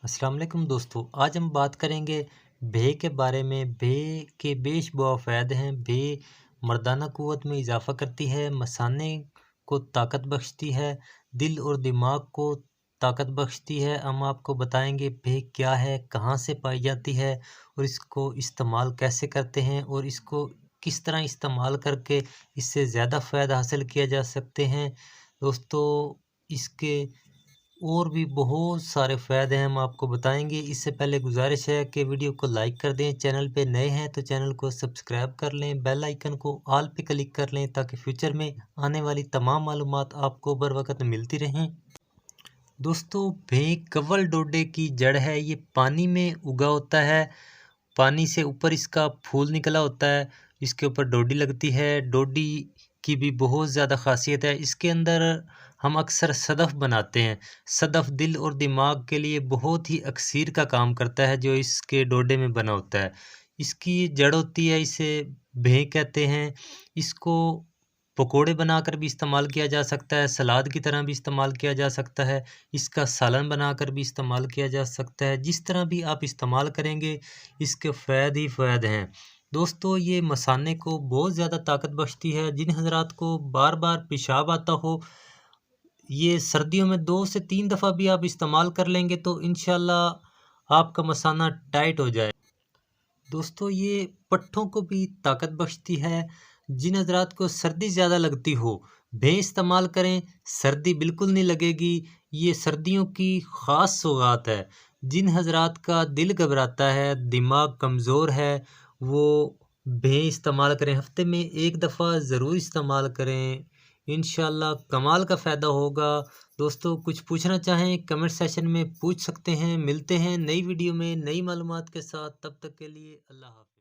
अस्सलाम वालेकुम दोस्तों, आज हम बात करेंगे भे के बारे में। भे के बेशुमार फ़ायदे हैं। भे मर्दाना क़ुव्वत में इजाफ़ा करती है, मसाने को ताकत बख्शती है, दिल और दिमाग को ताकत बख्शती है। हम आपको बताएंगे भे क्या है, कहाँ से पाई जाती है और इसको इस्तेमाल कैसे करते हैं और इसको किस तरह इस्तेमाल करके इससे ज़्यादा फ़ायदा हासिल किया जा सकते हैं। दोस्तों, इसके और भी बहुत सारे फ़ायदे हैं, हम आपको बताएंगे। इससे पहले गुजारिश है कि वीडियो को लाइक कर दें, चैनल पे नए हैं तो चैनल को सब्सक्राइब कर लें, बेल आइकन को ऑल पे क्लिक कर लें ताकि फ्यूचर में आने वाली तमाम मालूमात आपको बर वक्त मिलती रहें। दोस्तों, भे कवल डोडे की जड़ है। ये पानी में उगा होता है, पानी से ऊपर इसका फूल निकला होता है, इसके ऊपर डोडी लगती है। डोडी की भी बहुत ज़्यादा ख़ासियत है। इसके अंदर हम अक्सर सदफ़ बनाते हैं। सदफ़ दिल और दिमाग के लिए बहुत ही अक्सीर का काम करता है जो इसके डोडे में बना होता है। इसकी जड़ होती है, इसे भे कहते हैं। इसको पकोड़े बनाकर भी इस्तेमाल किया जा सकता है, सलाद की तरह भी इस्तेमाल किया जा सकता है, इसका सालन बनाकर भी इस्तेमाल किया जा सकता है। जिस तरह भी आप इस्तेमाल करेंगे इसके फ़ायदे ही फ़ायदे हैं। दोस्तों, ये मसाने को बहुत ज़्यादा ताकत बख्शती है। जिन हज़रात को बार बार पेशाब आता हो, ये सर्दियों में 2 से 3 दफ़ा भी आप इस्तेमाल कर लेंगे तो इंशाल्लाह आपका मसाना टाइट हो जाए। दोस्तों, ये पट्ठों को भी ताकत बख्शती है। जिन हज़रात को सर्दी ज़्यादा लगती हो, भे इस्तेमाल करें, सर्दी बिल्कुल नहीं लगेगी। ये सर्दियों की ख़ास सौगात है। जिन हज़रात का दिल घबराता है, दिमाग कमज़ोर है, वो भे इस्तेमाल करें। हफ्ते में 1 दफ़ा ज़रूर इस्तेमाल करें, इंशाल्लाह कमाल का फ़ायदा होगा। दोस्तों, कुछ पूछना चाहें कमेंट सेशन में पूछ सकते हैं। मिलते हैं नई वीडियो में नई मालूमात के साथ, तब तक के लिए अल्लाह हाफ़िज़।